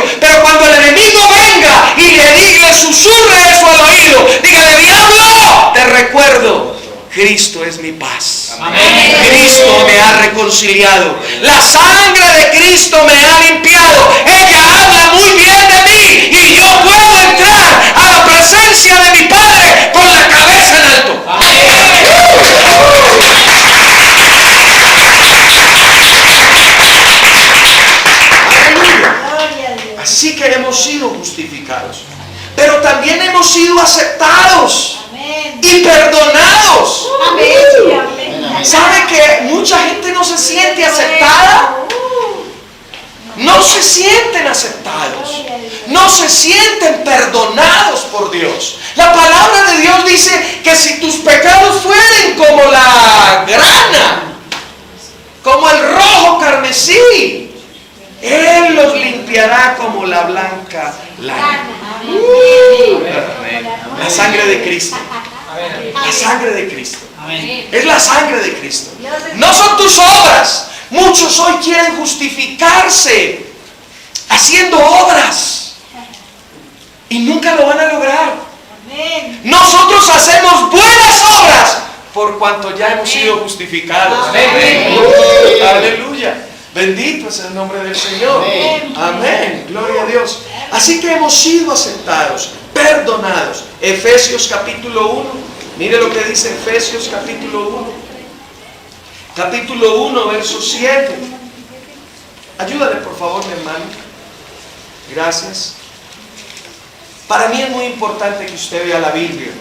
Cristo es mi paz. Amén. Cristo me ha reconciliado. La sangre de Cristo me ha limpiado. Ella habla muy bien de mí y yo puedo entrar a la presencia de mi Padre con la cabeza en alto. Así que hemos sido justificados, pero también hemos sido aceptados y perdonados. ¿Sabe que mucha gente no se siente aceptada? No se sienten aceptados, no se sienten perdonados por Dios. La palabra de Dios dice que si tus pecados fueren como la grana, como el rojo carmesí, Él los limpiará como la blanca lana. La sangre de Cristo. La sangre de Cristo. Es la sangre de Cristo. No son tus obras. Muchos hoy quieren justificarse haciendo obras y nunca lo van a lograr. Nosotros hacemos buenas obras por cuanto ya hemos sido justificados. Aleluya. Bendito es el nombre del Señor. Amén. Gloria a Dios. Así que hemos sido aceptados, perdonados. Efesios capítulo 1. Mire lo que dice Efesios capítulo 1. Capítulo 1, verso 7. Ayúdale por favor, mi hermano. Gracias. Para mí es muy importante que usted vea la Biblia,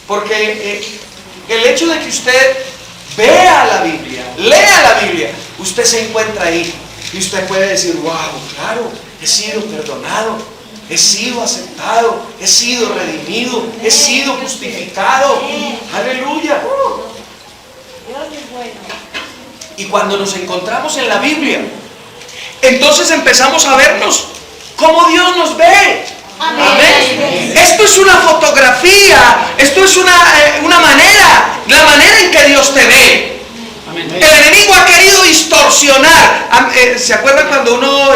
porque el hecho de que usted vea la Biblia, lea la Biblia, usted se encuentra ahí y usted puede decir: wow, claro, he sido perdonado, he sido aceptado, he sido redimido, he sido justificado. Aleluya. Y cuando nos encontramos en la Biblia, entonces empezamos a vernos como Dios nos ve. Amén. Esto es una fotografía, esto es una manera, la manera en que Dios te ve. El enemigo ha querido distorsionar. ¿Se acuerdan cuando uno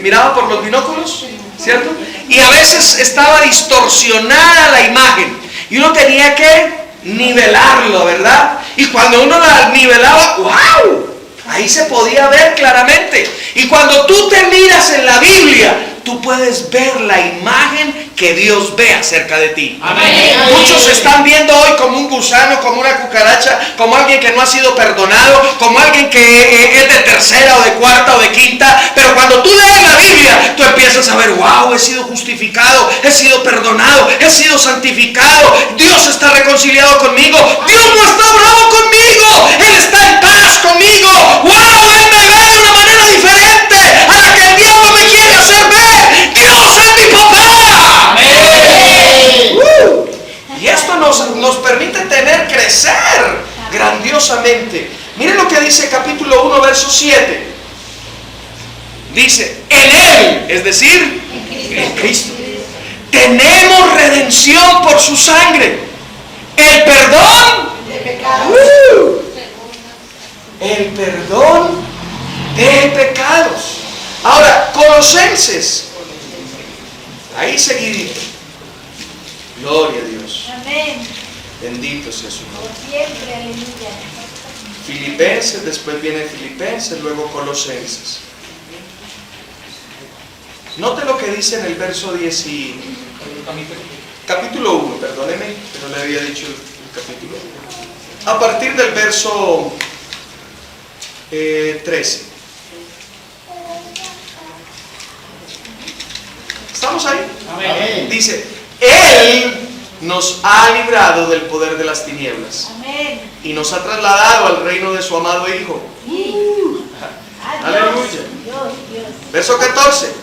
miraba por los binóculos? ¿Cierto? Y a veces estaba distorsionada la imagen y uno tenía que nivelarlo, ¿verdad? Y cuando uno la nivelaba, ¡wow! Ahí se podía ver claramente. Y cuando tú te miras en la Biblia, tú puedes ver la imagen que Dios ve acerca de ti. Amén. Muchos se están viendo hoy como un gusano, como una cucaracha, como alguien que no ha sido perdonado, como alguien que es de tercera o de cuarta o de quinta. Pero cuando tú lees la Biblia, tú empiezas a ver: wow, he sido justificado, he sido perdonado, he sido santificado, Dios está reconciliado conmigo, Dios no está bravo conmigo, Él está en paz conmigo. Wow, Él me ve de una manera diferente a la que el diablo me quiere hacer ver. Dios es mi papá. Y esto nos permite crecer grandiosamente. Miren lo que dice capítulo 1, verso 7. Dice: en Él, es decir, en Cristo, tenemos redención por su sangre, el perdón de pecados. El perdón de pecados. Ahora, Colosenses, ahí seguidito. Gloria a Dios. Amén. Bendito sea su nombre. Por siempre, aleluya. Filipenses, después viene Filipenses, luego Colosenses. Note lo que dice en el verso 10 y capítulo 1, perdóneme, que no le había dicho el capítulo 1. A partir del verso 13. ¿Estamos ahí? Amén. Dice: Él nos ha librado del poder de las tinieblas. Amén. Y nos ha trasladado al reino de su amado Hijo. Aleluya. Dios. Verso 14.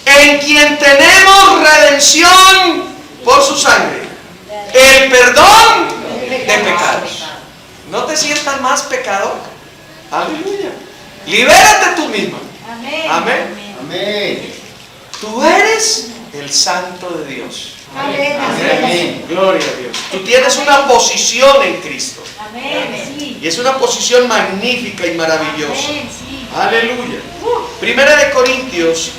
En quien tenemos redención por su sangre, el perdón de pecados. No te sientas más pecador. Aleluya. Libérate tú mismo. Amén. Amén. Amén. Tú eres el santo de Dios. Amén. Amén. Gloria a Dios. Tú tienes una posición en Cristo. Amén. Sí. Y es una posición magnífica y maravillosa. Amén. Sí. Aleluya. Primera de Corintios,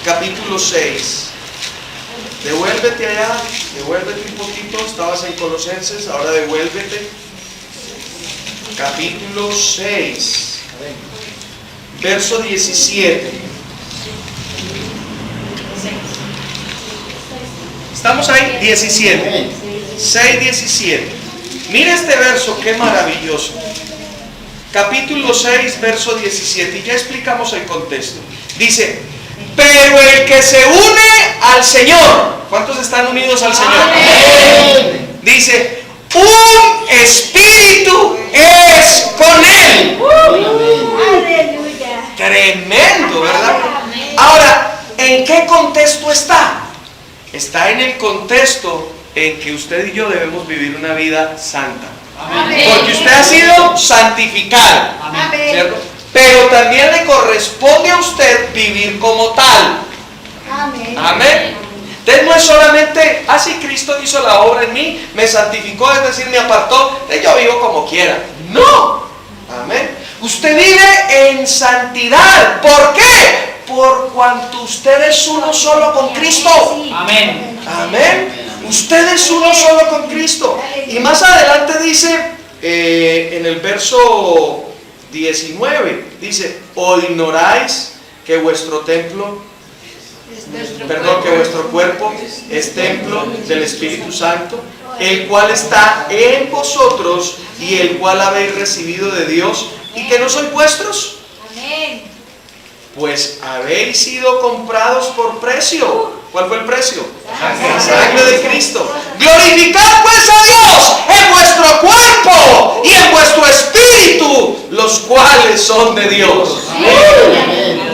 capítulo 6. Devuélvete allá, devuélvete un poquito. Estabas en Colosenses, ahora devuélvete. Capítulo 6, verso 17. Estamos ahí, 17. 6, 17. Mira este verso, qué maravilloso. Capítulo 6, verso 17. Y ya explicamos el contexto. Dice: pero el que se une al Señor. ¿Cuántos están unidos al Señor? Amén. Dice: un espíritu es con él. Aleluya. Tremendo, ¿verdad? Amén. Ahora, ¿en qué contexto está? Está en el contexto en que usted y yo debemos vivir una vida santa. Amén. Porque usted ha sido santificado, Amén. ¿cierto? Pero también le corresponde a usted vivir como tal. Amén. Amén. Entonces no es solamente, así Cristo hizo la obra en mí, me santificó, es decir, me apartó, yo vivo como quiera. No. Amén. Usted vive en santidad. ¿Por qué? Por cuanto usted es uno solo con Cristo. Amén. Amén. Usted es uno solo con Cristo. Y más adelante dice, en el verso 19, dice: o ignoráis que vuestro templo, que vuestro cuerpo es templo del Espíritu Santo, el cual está en vosotros y el cual habéis recibido de Dios, y que no sois vuestros, Amén. pues habéis sido comprados por precio. ¿Cuál fue el precio? La sangre de Cristo. Glorificad pues a Dios en vuestro cuerpo y en vuestro espíritu, los cuales son de Dios.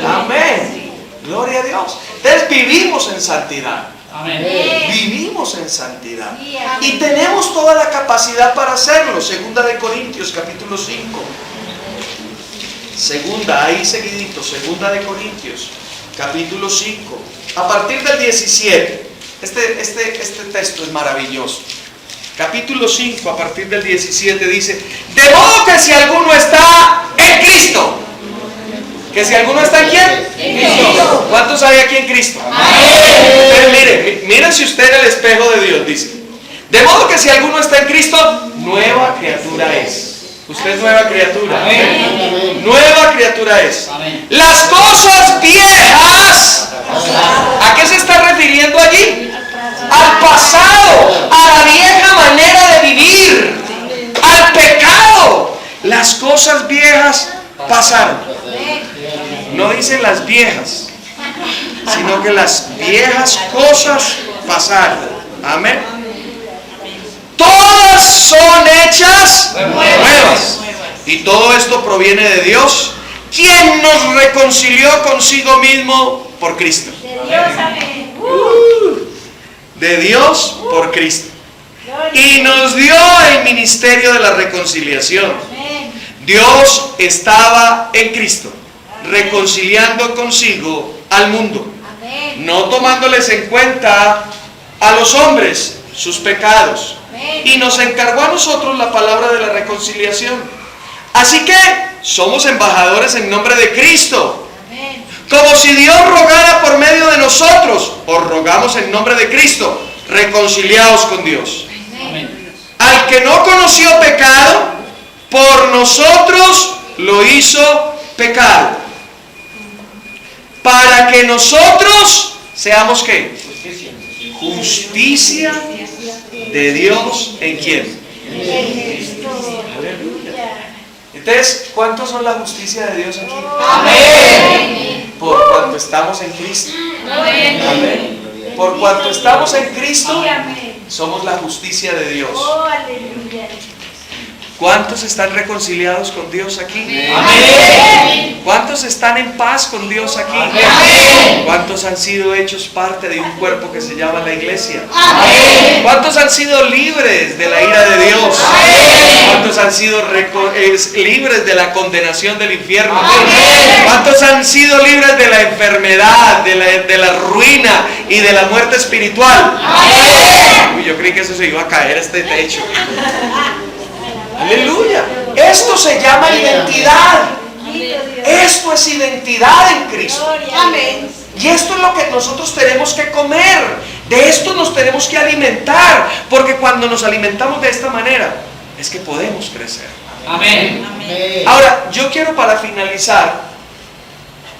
Amén. Gloria a Dios. Entonces vivimos en santidad. Amén. Vivimos en santidad. Sí, Y tenemos toda la capacidad para hacerlo. Segunda de Corintios, capítulo 5. Segunda, ahí seguidito. Segunda de Corintios, capítulo 5. A partir del 17. Este texto es maravilloso. Capítulo 5, a partir del 17 dice: de modo que si alguno está en Cristo. ¿Que si alguno está en quién? En Cristo. ¿Cuántos hay aquí en Cristo? Entonces mire si usted en el espejo de Dios, dice: de modo que si alguno está en Cristo, nueva criatura es. Usted es nueva criatura. Amén. Nueva criatura es. Amén. Las cosas viejas. ¿A qué se está refiriendo allí? Al pasado, a la vieja manera de vivir, al pecado. Las cosas viejas pasaron. No dicen las viejas, sino que las viejas cosas pasaron. Amén. Todas son hechas nuevas. Y todo esto proviene de Dios, quien nos reconcilió consigo mismo por Cristo. De Dios, amén. De Dios por Cristo. Y nos dio el ministerio de la reconciliación. Amén. Dios estaba en Cristo, reconciliando consigo al mundo, Amén. no tomándoles en cuenta a los hombres sus pecados, y nos encargó a nosotros la palabra de la reconciliación. Así que somos embajadores en nombre de Cristo, Amén. como si Dios rogara por medio de nosotros. Os rogamos en nombre de Cristo, reconciliaos con Dios. Amén. Al que no conoció pecado, por nosotros lo hizo pecado, para que nosotros seamos ¿qué? Justicia de Dios. ¿En quién? Aleluya. Entonces, ¿cuántos son la justicia de Dios aquí? Amén. Por cuanto estamos en Cristo. Amén. Por cuanto estamos en Cristo, Sí, amén. somos la justicia de Dios. Oh, aleluya. ¿Cuántos están reconciliados con Dios aquí? Amén. ¿Cuántos están en paz con Dios aquí? Amén. ¿Cuántos han sido hechos parte de un cuerpo que se llama la iglesia? Amén. ¿Cuántos han sido libres de la ira de Dios? Amén. ¿Cuántos han sido libres de la condenación del infierno? Amén. ¿Cuántos han sido libres de la enfermedad, de la ruina y de la muerte espiritual? Amén. Uy, yo creí que eso se iba a caer este techo. Aleluya. Esto se llama identidad. Esto es identidad en Cristo. Amén. Y esto es lo que nosotros tenemos que comer. De esto nos tenemos que alimentar, porque cuando nos alimentamos de esta manera, es que podemos crecer. Amén. Ahora, yo quiero para finalizar,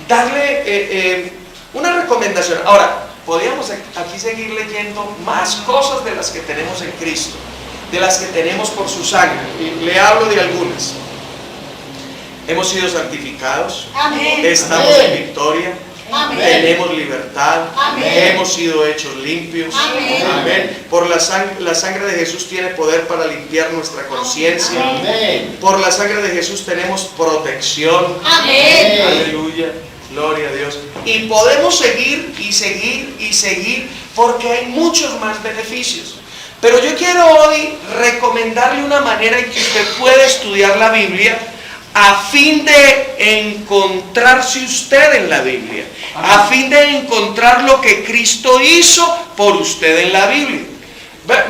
darle una recomendación. Ahora, podríamos aquí seguir leyendo más cosas de las que tenemos en Cristo, de las que tenemos por su sangre. Y le hablo de algunas. Hemos sido santificados. Amén. Estamos Amén. en victoria. Amén. Tenemos libertad. Amén. Hemos sido hechos limpios. Amén. Amén. Por la sangre de Jesús tiene poder para limpiar nuestra conciencia. Amén. Por la sangre de Jesús tenemos protección. Amén. Aleluya. Gloria a Dios. Y podemos seguir y seguir y seguir, porque hay muchos más beneficios. Pero yo quiero hoy recomendarle una manera en que usted puede estudiar la Biblia, a fin de encontrarse usted en la Biblia, a fin de encontrar lo que Cristo hizo por usted en la Biblia.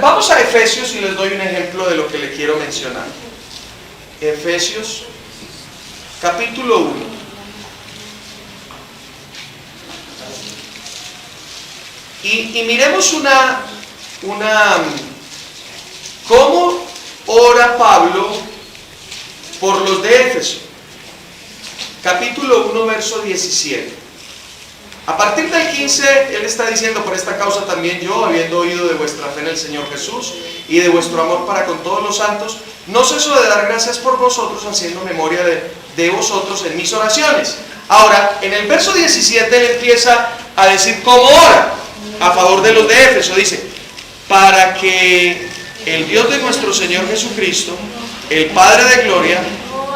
Vamos a Efesios y les doy un ejemplo de lo que le quiero mencionar. Efesios capítulo 1. Y miremos cómo ora Pablo por los de Éfeso. Capítulo 1, verso 17. A partir del 15, él está diciendo: por esta causa también yo, habiendo oído de vuestra fe en el Señor Jesús y de vuestro amor para con todos los santos, no ceso de dar gracias por vosotros, haciendo memoria de vosotros en mis oraciones. Ahora, en el verso 17, él empieza a decir cómo ora a favor de los de Éfeso. Dice: para que el Dios de nuestro Señor Jesucristo, el Padre de gloria,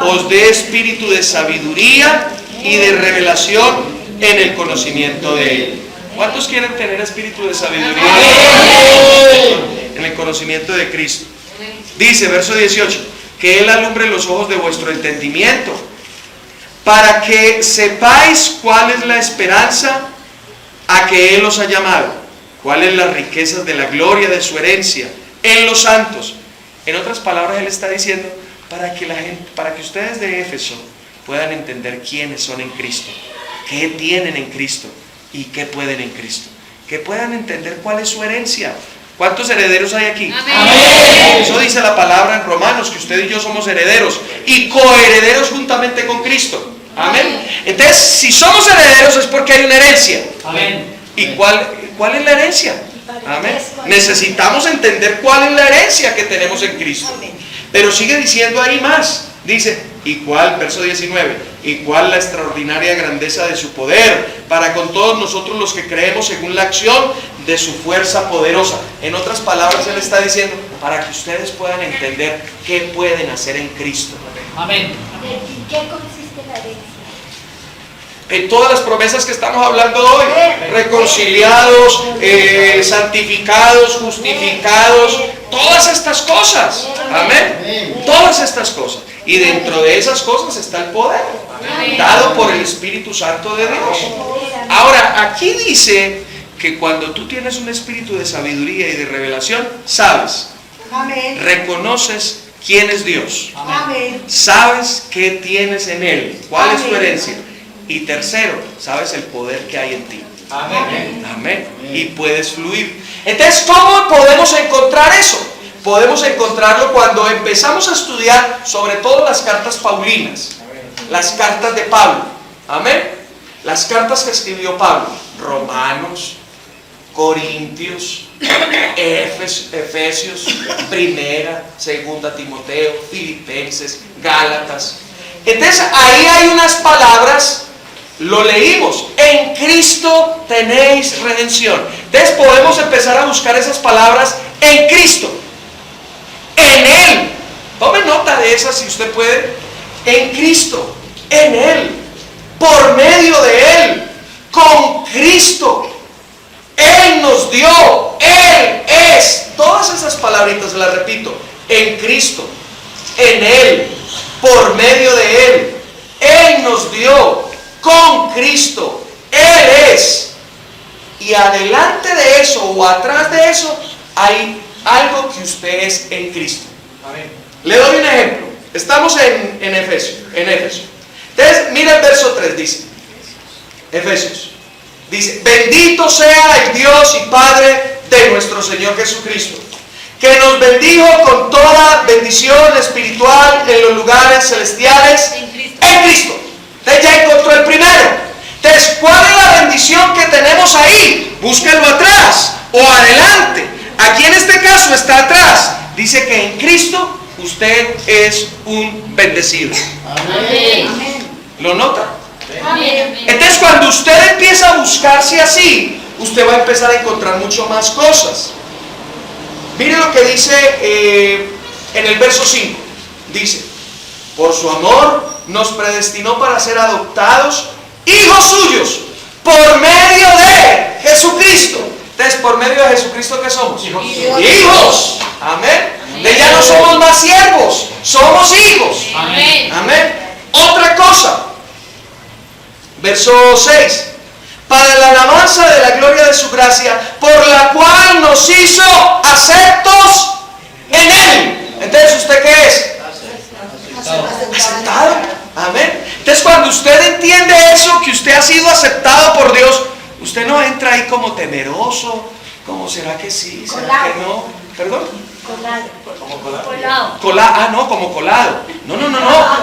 os dé espíritu de sabiduría y de revelación en el conocimiento de Él. ¿Cuántos quieren tener espíritu de sabiduría en el conocimiento de Cristo? Dice, verso 18, que Él alumbre los ojos de vuestro entendimiento, para que sepáis cuál es la esperanza a que Él os ha llamado, cuáles las riquezas de la gloria de su herencia en los santos. En otras palabras, él está diciendo para que ustedes de Éfeso puedan entender quiénes son en Cristo, qué tienen en Cristo y qué pueden en Cristo, que puedan entender cuál es su herencia. ¿Cuántos herederos hay aquí? Amén. Eso dice la palabra en Romanos, que usted y yo somos herederos y coherederos juntamente con Cristo. Amén. Entonces, si somos herederos es porque hay una herencia. Amén. ¿Y cuál es la herencia? Amén. Necesitamos entender cuál es la herencia que tenemos en Cristo. Pero sigue diciendo ahí más. Dice, ¿y cuál? Verso 19. ¿Y cuál la extraordinaria grandeza de su poder para con todos nosotros los que creemos según la acción de su fuerza poderosa? En otras palabras, él está diciendo para que ustedes puedan entender qué pueden hacer en Cristo. Amén. ¿En qué consiste la herencia? En todas las promesas que estamos hablando hoy: reconciliados, santificados, justificados, todas estas cosas. Amén. Todas estas cosas. Y dentro de esas cosas está el poder dado por el Espíritu Santo de Dios. Ahora, aquí dice que cuando tú tienes un espíritu de sabiduría y de revelación, sabes, Amén. reconoces quién es Dios, Amén. sabes qué tienes en Él, cuál es tu Amén. herencia. Y tercero, sabes el poder que hay en ti. Amén. Amén. Y puedes fluir. Entonces, ¿cómo podemos encontrar eso? Podemos encontrarlo cuando empezamos a estudiar sobre todo las cartas paulinas, las cartas de Pablo. Amén. Las cartas que escribió Pablo: Romanos, Corintios, Efesios, Primera, Segunda Timoteo, Filipenses, Gálatas. Entonces ahí hay unas palabras. Lo leímos: en Cristo tenéis redención. Entonces podemos empezar a buscar esas palabras en Cristo, en Él. Tome nota de esas si usted puede. En Cristo, en Él, por medio de Él, con Cristo. Él nos dio, Él es. Todas esas palabritas las repito: en Cristo, en Él, por medio de Él. Él nos dio, con Cristo, Él es. Y adelante de eso o atrás de eso hay algo que usted es en Cristo. Amén. Le doy un ejemplo. Estamos en Efesios. Entonces, mira el verso 3, dice, Efesios. Dice: bendito sea el Dios y Padre de nuestro Señor Jesucristo, que nos bendijo con toda bendición espiritual en los lugares celestiales en Cristo. Usted ya encontró el primero. Entonces, ¿cuál es la bendición que tenemos ahí? Búsquenlo atrás o adelante. Aquí en este caso está atrás. Dice que en Cristo usted es un bendecido. Amén. ¿Lo nota? Amén. Entonces, cuando usted empieza a buscarse así, usted va a empezar a encontrar mucho más cosas. Mire lo que dice en el verso 5. Dice: por su amor nos predestinó para ser adoptados hijos suyos por medio de Jesucristo. Entonces, por medio de Jesucristo, ¿qué somos? Hijos. Hijos. Amén. De ya no somos más siervos, somos hijos. Amén. Amén. Otra cosa. Verso 6. Para la alabanza de la gloria de su gracia, por la cual nos hizo aceptos en Él. Entonces, ¿usted qué es? Aceptado. Amén. Entonces, cuando usted entiende eso, que usted ha sido aceptado por Dios, usted no entra ahí como temeroso, como será que sí, será que no. ¿Perdón? Colado. No, como colado. No.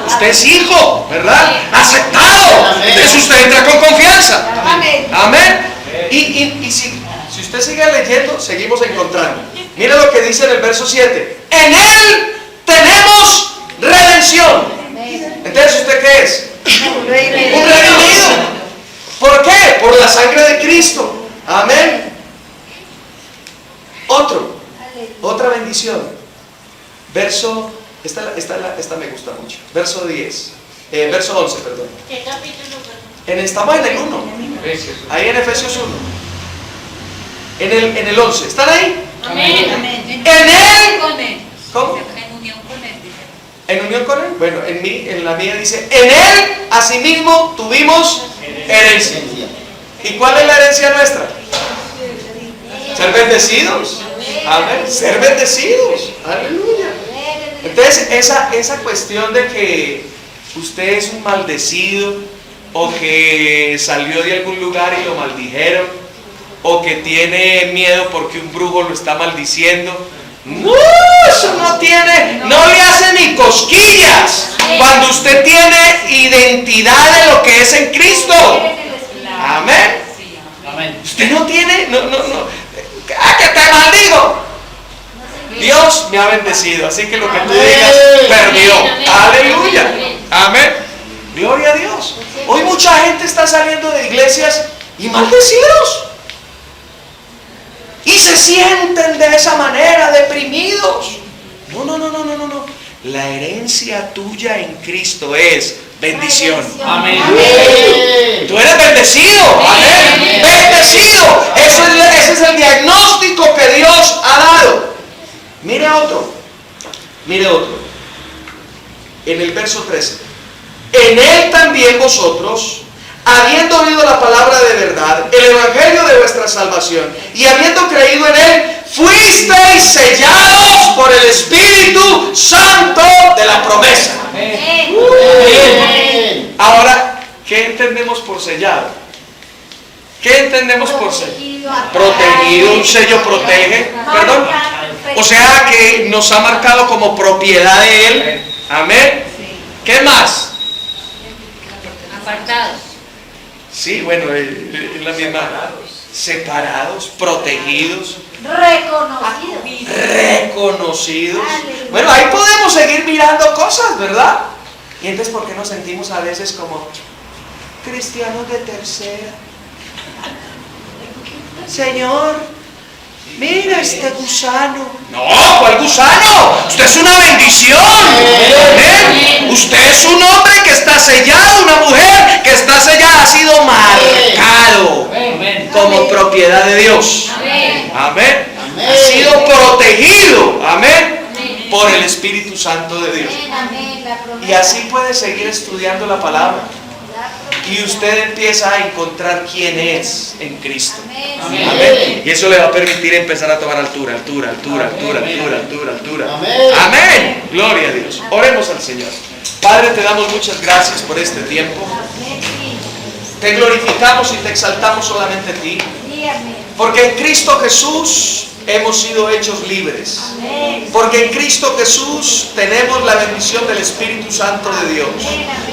Usted es hijo, ¿verdad? Aceptado. Entonces usted entra con confianza. Amén. Amén. Y si usted sigue leyendo, seguimos encontrando. Mira lo que dice en el verso 7. En Él tenemos redención. Entonces, ¿usted qué es? Un redimido. ¿Por qué? Por la sangre de Cristo. Amén. Otra bendición. Verso, esta me gusta mucho. Verso 10. Verso 11, perdón. ¿Qué capítulo? Estamos en el 1. Ahí en Efesios 1. En el 11. ¿Están ahí? Amén. En Él. Con Él. ¿Cómo? En unión con Él. ¿En unión con Él? Bueno, en la mía dice: en Él asimismo tuvimos herencia. ¿Y cuál es la herencia nuestra? Ser bendecidos. Amén. Ser bendecidos. Aleluya. Entonces, esa cuestión de que usted es un maldecido, o que salió de algún lugar y lo maldijeron, o que tiene miedo porque un brujo lo está maldiciendo, no, eso no le hace ni cosquillas cuando usted tiene identidad de lo que es en Cristo. Amén. Usted no tiene, que te maldigo. Dios me ha bendecido, así que lo que tú digas perdió. Aleluya. Amén. Gloria a Dios. Hoy mucha gente está saliendo de iglesias y maldecidos. Y se sienten de esa manera, deprimidos. No. La herencia tuya en Cristo es bendición. Amén. Tú eres bendecido. Amén. Bendecido. Ese es el diagnóstico que Dios ha dado. Mire otro. En el verso 13. En Él también vosotros, habiendo oído la palabra de verdad, el evangelio de vuestra salvación, y habiendo creído en Él, fuisteis sellados por el Espíritu Santo de la promesa. Ahora, ¿qué entendemos por sellado? ¿Qué entendemos por sellado? Protegido, un sello protege, perdón. O sea que nos ha marcado como propiedad de Él. Amén. ¿Qué más? Apartados. Sí, bueno, es la misma. Separados, protegidos, reconocidos. Bueno, ahí podemos seguir mirando cosas, ¿verdad? Y entonces, ¿por qué nos sentimos a veces como cristianos de tercera? Señor, mira este gusano. No, ¿cuál gusano? Usted es una bendición. ¿Eh? Usted es un hombre que está sellado, una mujer que está sellada, ha sido marcado como propiedad de Dios. Amén. Ha sido protegido. Amén. Por el Espíritu Santo de Dios. Y así puede seguir estudiando la palabra. Y usted empieza a encontrar quién es en Cristo. Amén. Y eso le va a permitir empezar a tomar altura. Amén. Gloria a Dios. Oremos al Señor. Padre, te damos muchas gracias por este tiempo. Te glorificamos y te exaltamos solamente a ti. Porque en Cristo Jesús hemos sido hechos libres. Porque en Cristo Jesús tenemos la bendición del Espíritu Santo de Dios.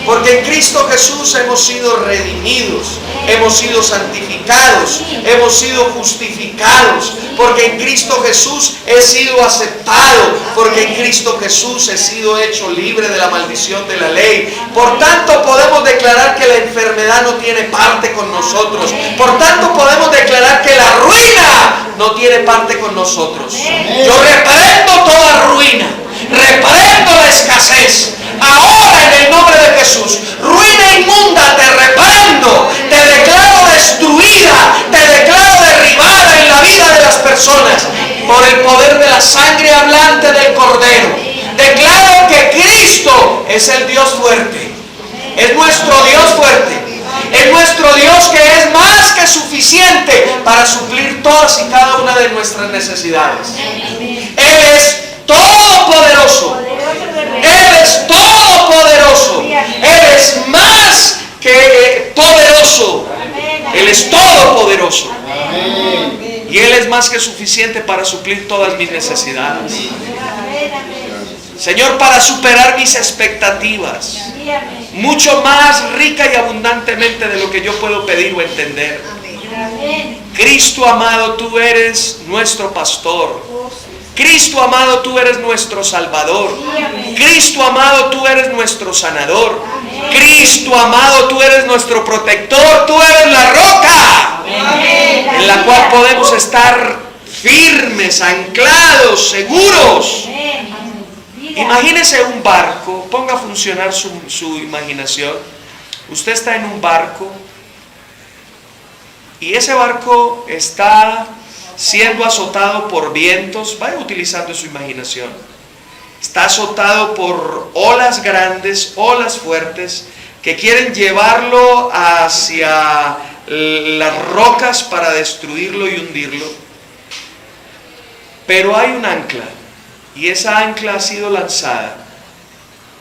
Porque en Cristo Jesús hemos sido redimidos, hemos sido santificados, hemos sido justificados. Porque en Cristo Jesús he sido aceptado. Porque en Cristo Jesús he sido hecho libre de la maldición de la ley. Por tanto podemos declarar que la enfermedad no tiene parte con nosotros. Por tanto podemos declarar que la ruina no tiene parte con nosotros. Yo reprendo toda ruina, reprendo la escasez. Ahora en el nombre de Jesús, ruina inmunda, te reprendo, te declaro destruida, te declaro derribada en la vida de las personas por el poder de la sangre hablante del Cordero. Declaro que Cristo es el Dios fuerte, es nuestro Dios fuerte. Es nuestro Dios que es más que suficiente para suplir todas y cada una de nuestras necesidades. Él es todopoderoso. Él es todopoderoso. Él es más que poderoso. Él es todopoderoso. Y Él es más que suficiente para suplir todas mis necesidades. Señor, para superar mis expectativas, mucho más rica y abundantemente de lo que yo puedo pedir o entender. Cristo amado, tú eres nuestro pastor. Cristo amado, tú eres nuestro Salvador. Cristo amado, tú eres nuestro sanador. Cristo amado, tú eres nuestro protector. Tú eres la roca en la cual podemos estar firmes, anclados, seguros. Imagínese un barco, ponga a funcionar su imaginación. Usted está en un barco y ese barco está siendo azotado por vientos. Vaya utilizando su imaginación. Está azotado por olas grandes, olas fuertes, que quieren llevarlo hacia las rocas para destruirlo y hundirlo. Pero hay un ancla. Y esa ancla ha sido lanzada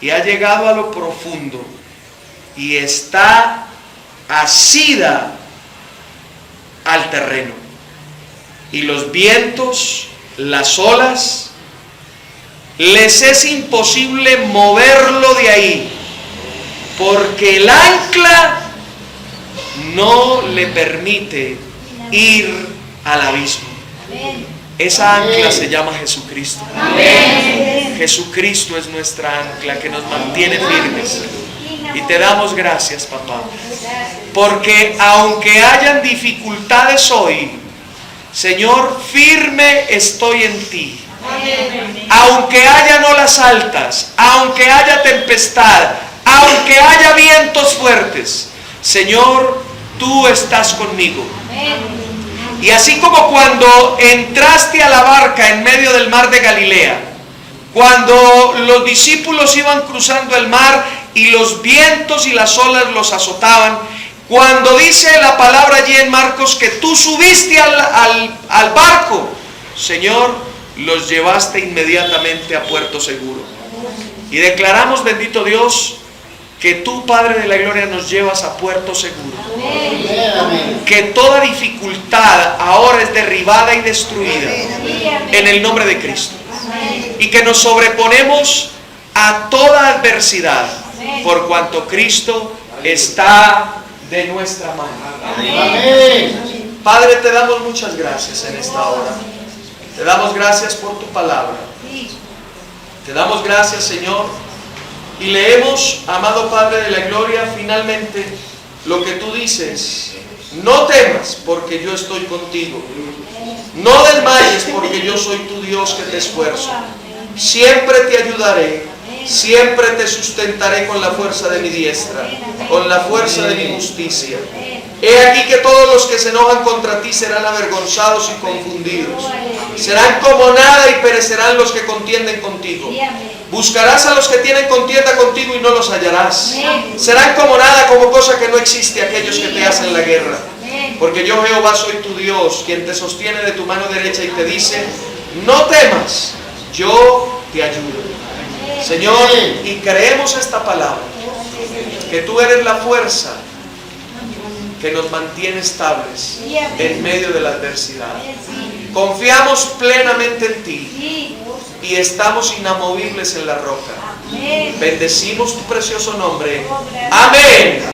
y ha llegado a lo profundo y está asida al terreno. Y los vientos, las olas, les es imposible moverlo de ahí, porque el ancla no le permite ir al abismo. Esa ancla se llama Jesucristo. Jesucristo es nuestra ancla que nos mantiene firmes. Y te damos gracias, papá. Porque aunque hayan dificultades hoy, Señor, firme estoy en ti. Aunque hayan olas altas, aunque haya tempestad, aunque haya vientos fuertes, Señor, tú estás conmigo. Y así como cuando entraste a la barca en medio del mar de Galilea, cuando los discípulos iban cruzando el mar y los vientos y las olas los azotaban, cuando dice la palabra allí en Marcos que tú subiste al barco, Señor, los llevaste inmediatamente a puerto seguro. Y declaramos, bendito Dios, que tú, Padre de la Gloria, nos llevas a puerto seguro. Que toda dificultad ahora es derribada y destruida en el nombre de Cristo. Y que nos sobreponemos a toda adversidad por cuanto Cristo está de nuestra mano. Padre, te damos muchas gracias en esta hora. Te damos gracias por tu palabra. Te damos gracias, Señor. Y leemos, amado Padre de la Gloria, finalmente lo que tú dices: no temas porque yo estoy contigo, no desmayes porque yo soy tu Dios que te esfuerzo, siempre te ayudaré, siempre te sustentaré con la fuerza de mi diestra, con la fuerza de mi justicia. He aquí que todos los que se enojan contra ti serán avergonzados y confundidos, serán como nada y perecerán los que contienden contigo. Buscarás a los que tienen contienda contigo y no los hallarás. Serán como nada, como cosa que no existe, aquellos que te hacen la guerra. Porque yo, Jehová, soy tu Dios, quien te sostiene de tu mano derecha y te dice: no temas, yo te ayudo. Señor, y creemos esta palabra, que tú eres la fuerza que nos mantiene estables en medio de la adversidad. Confiamos plenamente en ti y estamos inamovibles en la roca. Bendecimos tu precioso nombre. Amén.